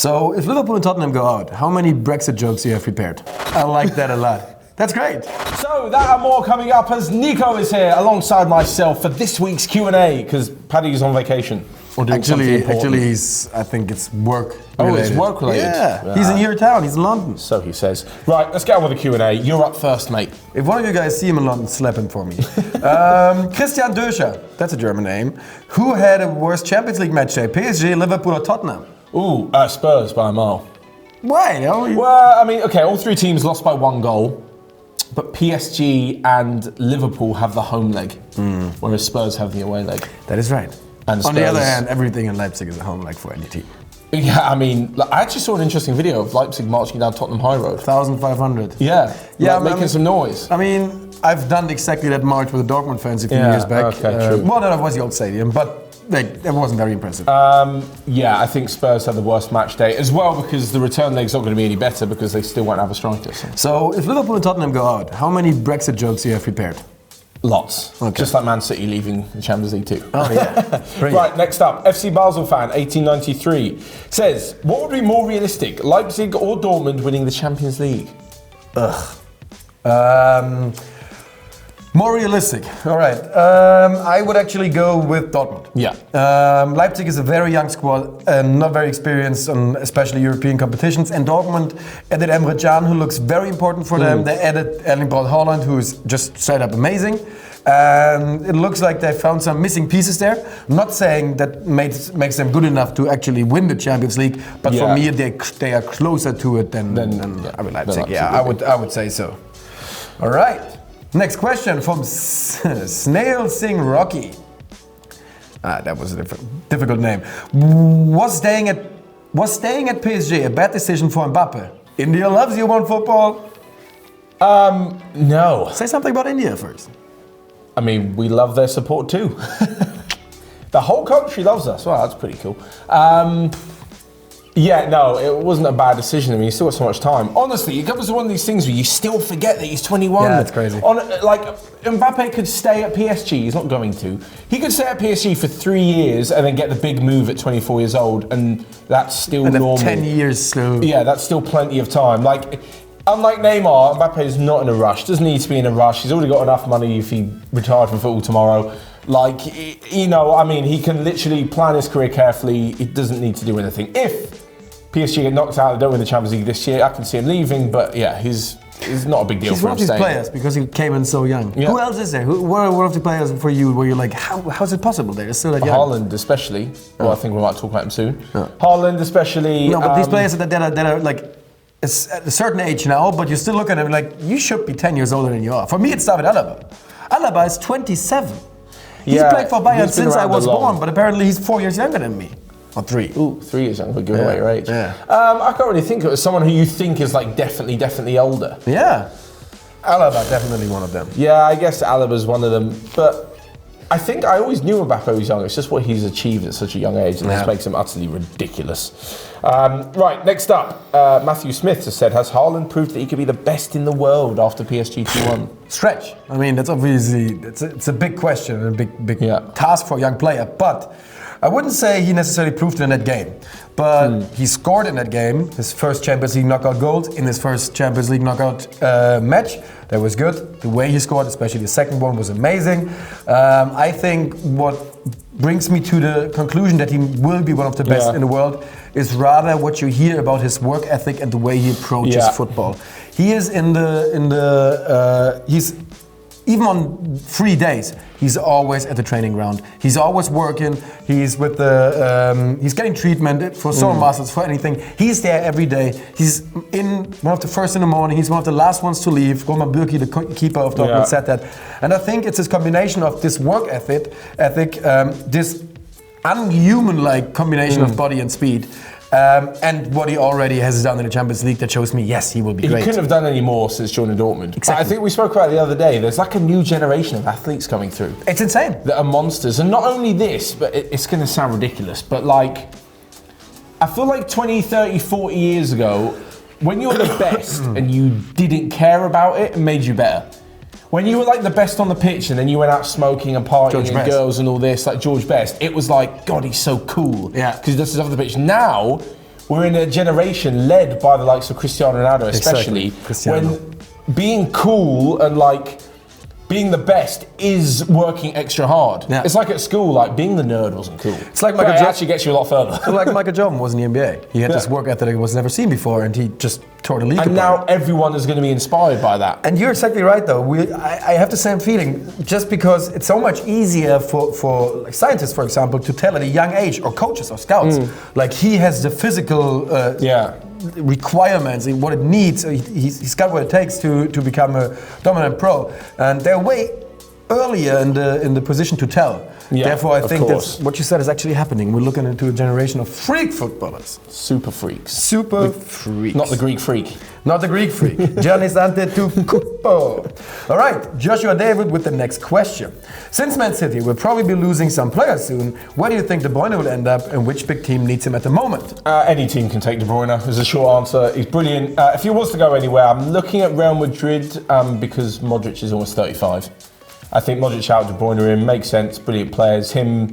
So, if Liverpool and Tottenham go out, how many Brexit jokes do you have prepared? I like that a lot. That's great. So that and more coming up as Nico is here alongside myself for this week's Q&A because Paddy's on vacation. Or doing Actually, I think it's work related. Oh, it's work related? Yeah. He's in your town, he's in London. So he says. Right, let's get on with the Q&A. You're up first, mate. If one of you guys see him in London, slap him for me. Christian Döscher, that's a German name. Who had a worse Champions League match day? PSG, Liverpool or Tottenham? Ooh, Spurs by a mile. Why? Well, I mean, okay, all three teams lost by 1 goal. But PSG and Liverpool have the home leg, whereas Spurs have the away leg. That is right. And on the other hand, everything in Leipzig is a home leg for any team. Yeah, I mean, I actually saw an interesting video of Leipzig marching down Tottenham High Road. 1,500. Yeah, making some noise. I mean, I've done exactly that march with the Dortmund fans a few years back. Okay, true. Well, that was the old stadium, but it wasn't very impressive. Yeah, I think Spurs had the worst match day as well because the return leg's not going to be any better because they still won't have a striker. So, if Liverpool and Tottenham go out, how many Brexit jokes do you have prepared? Lots. Okay. Just like Man City leaving the Champions League too. Oh yeah. Right, next up, FC Basel fan 1893 says, what would be more realistic, Leipzig or Dortmund winning the Champions League? More realistic. All right. I would actually go with Dortmund. Yeah. Leipzig is a very young squad, not very experienced on especially European competitions. And Dortmund added Emre Can, who looks very important for them. They added Erling Braut Haaland, who is just straight up amazing. It looks like they found some missing pieces there. I'm not saying that makes them good enough to actually win the Champions League, but for me, they are closer to it than Leipzig. Yeah, I would say so. All right. Next question from Snail Singh Rocky. That was a difficult name. Was staying at PSG a bad decision for Mbappe? India loves you, Onefootball. No. Say something about India first. I mean, we love their support too. The whole country loves us. Wow, that's pretty cool. Yeah, no, it wasn't a bad decision. I mean, you still got so much time. Honestly, it comes to one of these things where you still forget that he's 21. Yeah, that's crazy. Like, Mbappe could stay at PSG. He's not going to. He could stay at PSG for 3 years and then get the big move at 24 years old, and that's still normal. 10 years slow. Yeah, that's still plenty of time. Like, unlike Neymar, Mbappe is not in a rush. Doesn't need to be in a rush. He's already got enough money if he retired from football tomorrow. Like, you know, I mean, he can literally plan his career carefully. He doesn't need to do anything. If PSG get knocked out, they don't win the Champions League this year, I can see him leaving, but yeah, he's not a big deal for him. He's one of these players because he came in so young. Yeah. Who else is there? What are one of the players for you where you're like, how is it possible they're still that young? Haaland especially. Well, I think we might talk about him soon. Haaland especially. No, but these players that are like at a certain age now, but you still look at them like, you should be 10 years older than you are. For me, it's David Alaba. Alaba is 27. He's played for Bayern since I was born, but apparently he's 4 years younger than me. Or 3. Ooh, 3 years younger, giving away your age. Yeah. I can't really think of it as someone who you think is like definitely older. Yeah. Alaba, definitely one of them. Yeah, I guess Alaba's one of them. But I think I always knew Mbappe was young. It's just what he's achieved at such a young age, and this makes him utterly ridiculous. Right, next up, Matthew Smith has said, has Haaland proved that he could be the best in the world after PSG 2-1? Stretch. I mean, that's obviously, it's a big question and a big task for a young player, but I wouldn't say he necessarily proved it in that game, but he scored in that game, his first Champions League knockout goal in his first Champions League knockout match. That was good. The way he scored, especially the second one, was amazing. I think what brings me to the conclusion that he will be one of the best in the world is rather what you hear about his work ethic and the way he approaches football. He is he's even on free days, he's always at the training ground. He's always working. He's with he's getting treatment for sore muscles, for anything. He's there every day. He's in one of the first in the morning. He's one of the last ones to leave. Roman Bürki, the keeper of Dortmund, said that. And I think it's this combination of this work ethic, this unhuman-like combination of body and speed. And what he already has done in the Champions League that shows me, yes, he will be great. He couldn't have done any more since joining Dortmund. Exactly. I think we spoke about it the other day. There's like a new generation of athletes coming through. It's insane. That are monsters. And not only this, but it's going to sound ridiculous, but like, I feel like 20, 30, 40 years ago, when you're the best and you didn't care about it, it made you better. When you were like the best on the pitch and then you went out smoking and partying and girls and all this, like George Best, it was like, God, he's so cool. Yeah. Because he does stuff on the pitch. Now, we're in a generation led by the likes of Cristiano Ronaldo, especially, Exactly. Cristiano. when being cool and like being the best is working extra hard. Yeah. It's like at school, like being the nerd wasn't cool. It's like But Michael it Jo- actually gets you a lot further. Like Michael Jordan was in the NBA. He had this Yeah. work ethic that was never seen before, and he just tore the league And apart. now everyone is going to be inspired by that. And you're exactly right, though. I have the same feeling. Just because it's so much easier for like scientists, for example, to tell at a young age, or coaches or scouts, like he has the physical requirements, what it needs. He's got what it takes to become a dominant pro, and they're way earlier in the position to tell. Yeah, Therefore, I of think course. that what you said is actually happening. We're looking into a generation of freak footballers. Super freaks. Super freaks. Not the Greek freak. Not the Greek freak. Gianni Sante to Cupo. All right, Joshua David with the next question. Since Man City will probably be losing some players soon, where do you think De Bruyne will end up, and which big team needs him at the moment? Any team can take De Bruyne, is a short answer. He's brilliant. If he was to go anywhere, I'm looking at Real Madrid because Modric is almost 35. I think Modric out, De Bruyne in, makes sense, brilliant players. Him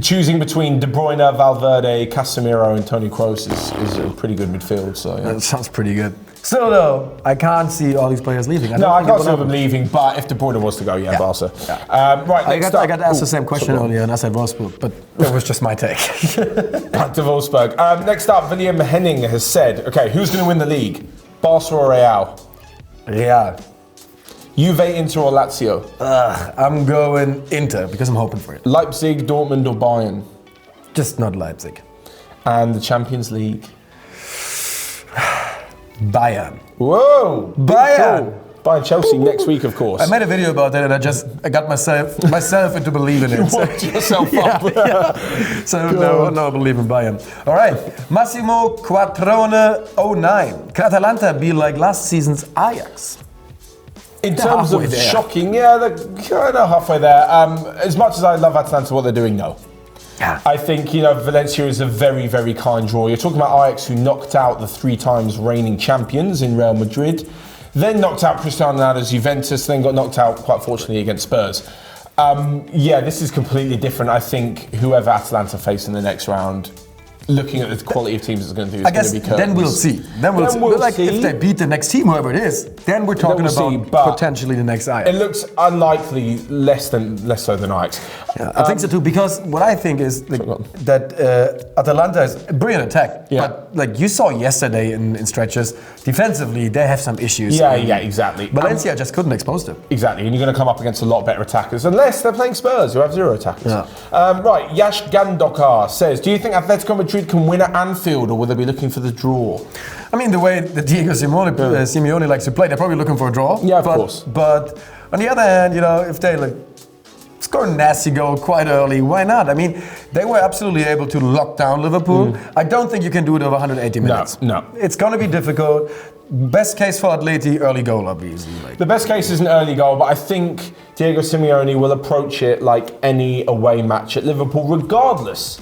choosing between De Bruyne, Valverde, Casemiro and Toni Kroos is a pretty good midfield. So yeah. That sounds pretty good. Still though, I can't see all these players leaving. No, I can't see them leaving, but if De Bruyne was to go, yeah. Barca. Right, I next got up. asked the same question earlier and I said Wolfsburg, but that was just my take. Back to Wolfsburg. Next up, William Henning has said, okay, who's going to win the league? Barca or Real? Real. Juve, Inter or Lazio? I'm going Inter because I'm hoping for it. Leipzig, Dortmund or Bayern? Just not Leipzig. And the Champions League? Bayern. Whoa! big Bayern. call. Bayern Chelsea next week, of course. I made a video about that and I got myself into believing it. Worked yourself up. Yeah. So no, I believe in Bayern. All right, Massimo Quattrone 09. Can Atalanta be like last season's Ajax? In They're terms of halfway there. shocking, yeah, they're kind of halfway there. As much as I love Atalanta, what they're doing, no. Yeah. I think, Valencia is a very, very kind draw. You're talking about Ajax, who knocked out the 3 times reigning champions in Real Madrid, then knocked out Cristiano Ronaldo's Juventus, then got knocked out, quite fortunately, against Spurs. This is completely different. I think whoever Atalanta face in the next round, looking at the quality of teams it's going to do, I is going guess to be curtains. then we'll see. Then we'll see. But like if they beat the next team, whoever it is, then we're talking we'll see, about but potentially the next Ajax. It looks unlikely, less so than Ajax. Yeah, I think so too, because what I think is that Atalanta is a brilliant attack, Yeah. but like you saw yesterday in stretches, defensively they have some issues. Yeah, exactly. Valencia just couldn't expose them. Exactly, and you're going to come up against a lot better attackers, unless they're playing Spurs, who have 0 attackers. Yeah. Right, Yash Gandokar says, do you think Atletico Madrid can win at Anfield, or will they be looking for the draw? I mean, the way that Diego Simeone likes to play, they're probably looking for a draw. Yeah, of course. But on the other hand, if they score a nasty goal quite early, why not? I mean, they were absolutely able to lock down Liverpool. I don't think you can do it over 180 minutes. No. It's going to be difficult. Best case for Atleti, early goal, obviously. The best case is an early goal, but I think Diego Simeone will approach it like any away match at Liverpool, regardless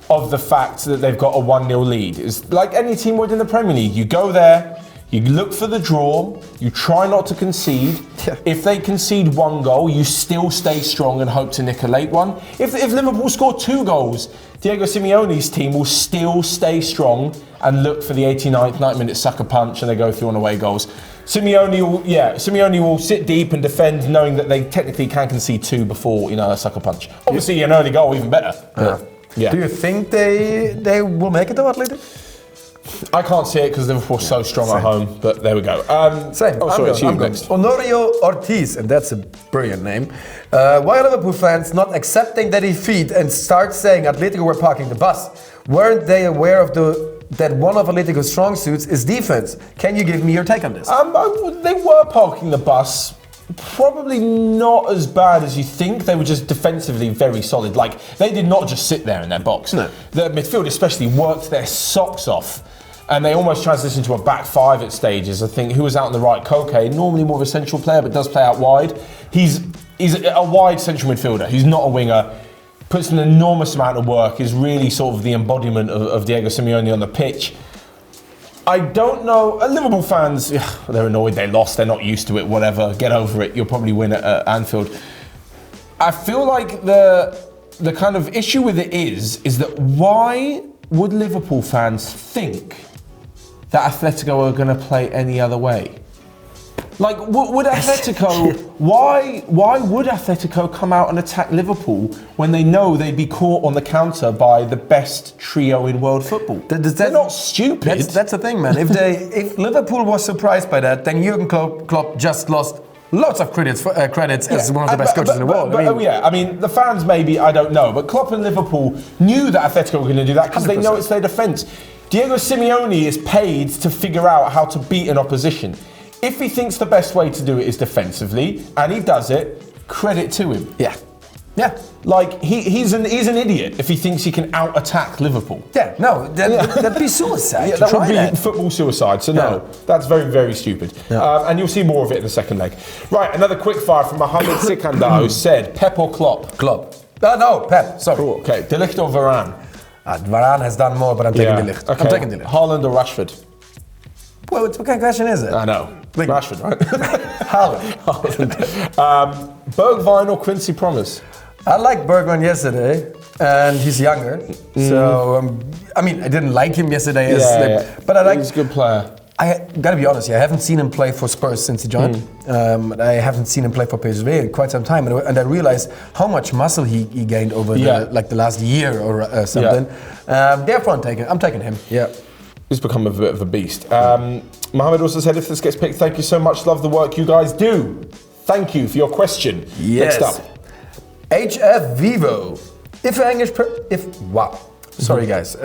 of the fact that they've got a 1-0 lead. It's like any team would in the Premier League. You go there, you look for the draw, you try not to concede. Yeah. If they concede 1 goal, you still stay strong and hope to nick a late one. If Liverpool score 2 goals, Diego Simeone's team will still stay strong and look for the 89th, 90-minute sucker punch, and they go through on away goals. Simeone will sit deep and defend, knowing that they technically can concede 2 before a sucker punch. Obviously, an early goal even better. Yeah. Do you think they will make it though, Atleti? I can't see it because Liverpool's so strong at home, but there we go. Same. I'm next. Honorio Ortiz, and that's a brilliant name. Why are Liverpool fans not accepting their defeat and start saying Atletico were parking the bus? Weren't they aware of that one of Atletico's strong suits is defense? Can you give me your take on this? They were parking the bus. Probably not as bad as you think. They were just defensively very solid. Like, they did not just sit there in their box. No. The midfield especially worked their socks off. And they almost transitioned to a back 5 at stages. I think who was out on the right? Koke, normally more of a central player, but does play out wide. He's a wide central midfielder. He's not a winger. Puts an enormous amount of work. Is really sort of the embodiment of Diego Simeone on the pitch. I don't know. Liverpool fans, they're annoyed. They lost. They're not used to it. Whatever. Get over it. You'll probably win at Anfield. I feel like the kind of issue with it is that why would Liverpool fans think that Atletico are going to play any other way? Like, would Atletico, why would Atletico come out and attack Liverpool when they know they'd be caught on the counter by the best trio in world football? They're not stupid. That's the thing, man. If Liverpool was surprised by that, then Jurgen Klopp just lost lots of credits as one of the best coaches in the world. I mean, the fans maybe, I don't know, but Klopp and Liverpool knew that Atletico were going to do that because they know it's their defence. Diego Simeone is paid to figure out how to beat an opposition. If he thinks the best way to do it is defensively, and he does it, credit to him. Yeah. Like, he's an idiot if he thinks he can out-attack Liverpool. Yeah, no, that'd be suicide. Yeah, that would be football suicide, so no, that's very, very stupid. Yeah. And you'll see more of it in the second leg. Right, another quick fire from Mohamed Sikandar, who said, Pep or Klopp? Klopp. No, Pep, sorry. Cool, okay, De Ligt or Varane? Varane has done more, but I'm taking De Ligt. Okay. I'm taking De Ligt. Haaland or Rashford? Well, what kind of question is it? I know. Rashford, right? Haaland. Bergwijn or Quincy Promes? I liked Bergwijn yesterday, and he's younger. So, I mean, I didn't like him yesterday, but I like. He's a good player. I gotta be honest, I haven't seen him play for Spurs since he joined. I haven't seen him play for PSG in quite some time, and I realized how much muscle he gained over the last year or something. Therefore, I'm taking him. Yeah. He's become a bit of a beast. Mohammed also said, if this gets picked, thank you so much. Love the work you guys do. Thank you for your question. Yes. Next up. HF Vivo. Wow. Sorry, guys.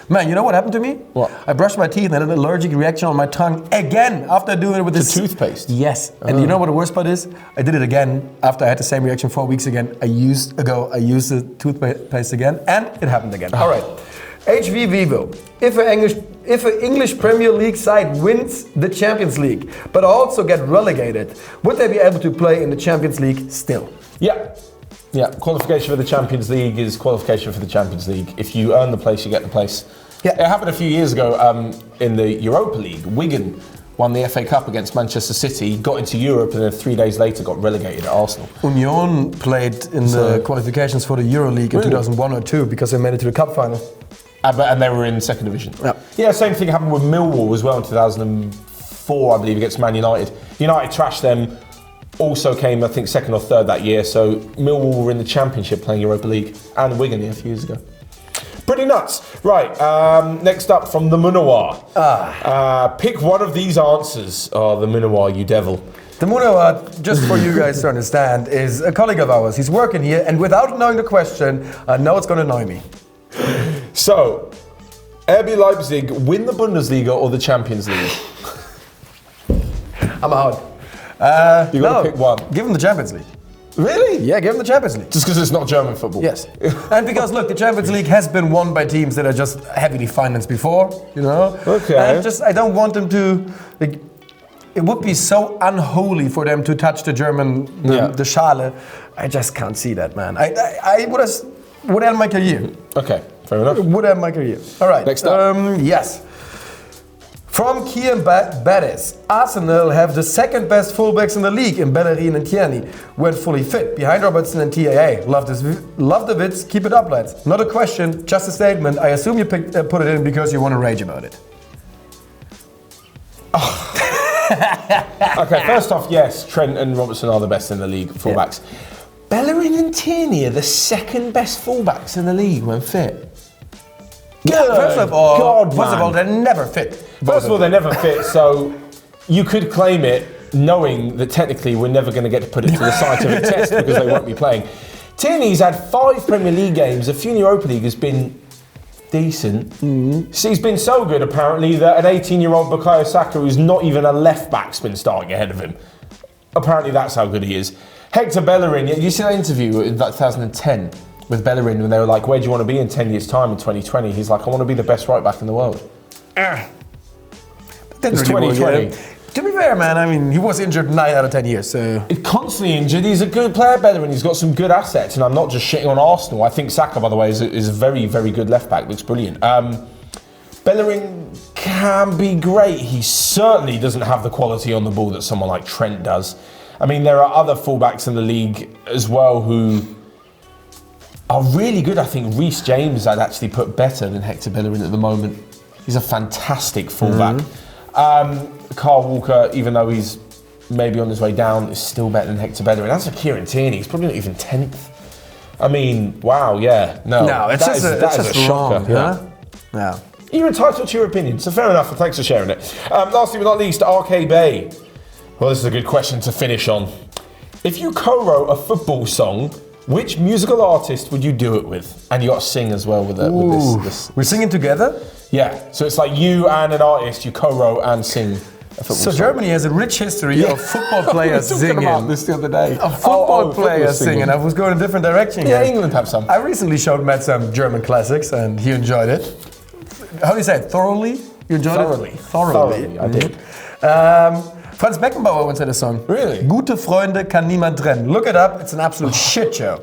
Man, you know what happened to me? What? I brushed my teeth and had an allergic reaction on my tongue again after doing it with this toothpaste. Yes. And you know what the worst part is? I did it again after I had the same reaction 4 weeks again. I used the toothpaste again, and it happened again. All right. HV Vivo. If an English Premier League side wins the Champions League, but also get relegated, would they be able to play in the Champions League still? Yeah, qualification for the Champions League is qualification for the Champions League. If you earn the place, you get the place. Yeah. It happened a few years ago in the Europa League. Wigan won the FA Cup against Manchester City, got into Europe, and then 3 days later got relegated at Arsenal. Union played in the qualifications for the Euro League in 2001 or 2 because they made it to the cup final. And they were in second division. Yeah, same thing happened with Millwall as well in 2004, I believe, against Man United. United trashed them. Also came, I think, second or third that year. So Millwall were in the Championship playing Europa League, and Wigan a few years ago. Pretty nuts. Right, next up from the Munawar. Pick one of these answers. Oh, the Munawar, you devil. The Munawar, just for you guys to understand, is a colleague of ours. He's working here, and without knowing the question, I know it's going to annoy me. So, RB Leipzig win the Bundesliga or the Champions League? I'm out. You got to pick one. Give him the Champions League. Really? Yeah, give him the Champions League. Just because it's not German football? Yes. And because, look, the Champions League has been won by teams that are just heavily financed before, you know? Okay. And I don't want them to... it would be so unholy for them to touch the German, the Schale. I just can't see that, man. I would end my career. Okay, fair enough. Would end my career. All right. Next up. Yes. From Kian Badis, Arsenal have the second best fullbacks in the league in Bellerin and Tierney when fully fit, behind Robertson and TAA. Love the vids, keep it up, lads. Not a question, just a statement. I assume you put it in because you want to rage about it. Okay, first off, yes, Trent and Robertson are the best in the league, fullbacks. Yeah. Bellerin and Tierney are the second best fullbacks in the league when fit. First of all, they're never fit. First of all, they're never fit, so you could claim it knowing that technically we're never going to get to put it to the scientific test because they won't be playing. Tierney's had 5 Premier League games, a few in Europa League, has been decent. So he's been so good, apparently, that an 18-year-old Bukayo Saka, who's not even a left-back's been starting ahead of him. Apparently that's how good he is. Hector Bellerin, you see that interview in 2010 with Bellerin when they were like, where do you want to be in 10 years' time in 2020? He's like, I want to be the best right-back in the world. It's 2020. To be fair, man, I mean, he was injured 9 out of 10 years, so... He's constantly injured. He's a good player, Bellerin. He's got some good assets, and I'm not just shitting on Arsenal. I think Saka, by the way, is a very, very good left-back. Looks brilliant. Bellerin can be great. He certainly doesn't have the quality on the ball that someone like Trent does. I mean, there are other fullbacks in the league as well who are really good. I think Reece James I'd actually put better than Hector Bellerin at the moment. He's a fantastic fullback. Carl Walker, even though he's maybe on his way down, is still better than Hector Bellerin. As for Kieran Tierney, he's probably not even 10th. I mean, wow, yeah. No, it's just a shocker. Yeah. You're entitled to your opinion, so fair enough, and thanks for sharing it. Lastly but not least, RK Bay. Well, this is a good question to finish on. If you co-wrote a football song, which musical artist would you do it with? And you got to sing as well with this. We're singing together? Yeah, so it's like you and an artist, you co-wrote and sing a football song. Germany has a rich history of football players singing. We were talking about this the other day. Of football players singing. I was going a different direction Yeah, here. England have some. I recently showed Matt some German classics and he enjoyed it. How do you say it? Thoroughly? You enjoyed it? Thoroughly. I did. Franz Beckenbauer once had a song. Really? Gute Freunde kann niemand trennen. Look it up, it's an absolute shit show.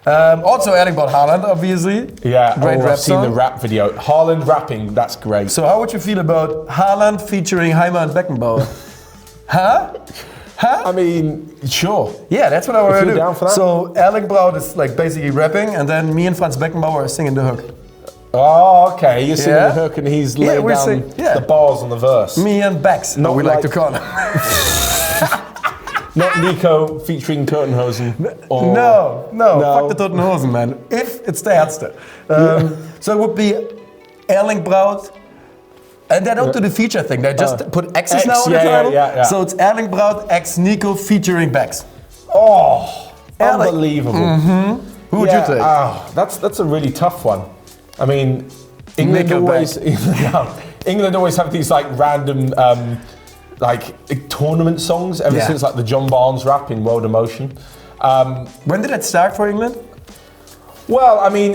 Also Erling Braut Haaland, obviously. Yeah, great rap I've seen song. the rap video. Haaland rapping, that's great. So how would you feel about Haaland featuring Heimer and Beckenbauer? Huh? I mean, sure. Yeah, that's what I want to do. Down for that? So Erling Braut is like basically rapping, and then me and Franz Beckenbauer are singing the hook. Oh, okay. You're singing the hook and he's laying down the bars on the verse. Me and Bex, Not we like to call him. Not Nico featuring Totenhosen. No, fuck the Totenhosen, man. If it's the Ärzte. So it would be Erling Braut. And they don't do the feature thing. They just put X's now on the title. Yeah. So it's Erling Braut X Nico featuring Bex. Oh, unbelievable. Who would you take? That's a really tough one. I mean, England always have these like random tournament songs ever since like the John Barnes rap in World Emotion. When did it start for England? Well, I mean,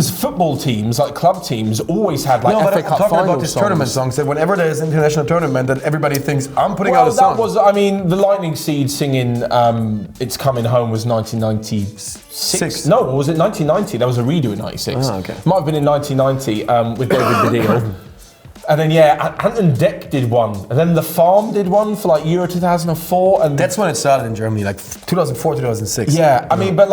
football teams, like club teams, always had like FA Cup I'm talking final about these songs. tournament songs that whenever there's an international tournament, that everybody thinks I'm putting out a song. That was, I mean, the Lightning Seed singing "It's Coming Home" was 1996. No, was it 1990? There was a redo in '96. Oh, okay. Might have been in 1990 with David Baddiel. And then Ant and Dec did one, and then The Farm did one for like Euro 2004, and that's when it started in Germany, like 2004, 2006. Yeah, I mean, but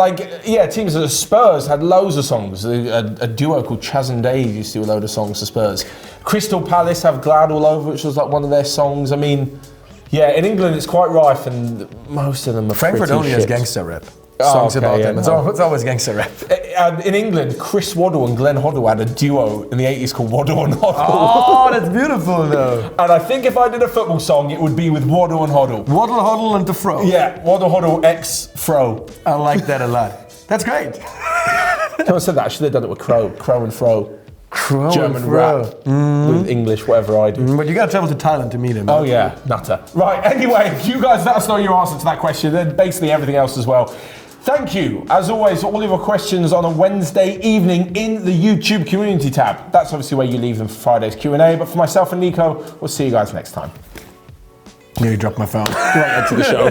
teams like Spurs had loads of songs. A duo called Chaz and Dave used to do a load of songs for Spurs. Crystal Palace have "Glad All Over," which was like one of their songs. I mean, in England it's quite rife, and most of them are Frankfurt pretty only shit. has gangster rap. Songs about them. It's always gangster rap. In England, Chris Waddle and Glenn Hoddle had a duo in the 80s called Waddle and Hoddle. Oh, that's beautiful though. And I think if I did a football song, it would be with Waddle and Hoddle. Waddle, Hoddle and the Fro. Yeah, Waddle, Hoddle, X, Fro. I like that a lot. That's great. Someone said that. I should have done it with Crow and Fro. Crow German and Fro. rap with English, whatever I do. But you gotta travel to Thailand to meet him. Oh yeah, nutter. Right, anyway, you guys let us know your answer to that question and basically everything else as well. Thank you, as always, all of your questions on a Wednesday evening in the YouTube community tab. That's obviously where you leave them for Friday's Q&A, but for myself and Nico, we'll see you guys next time. Nearly dropped my phone. Right into the show.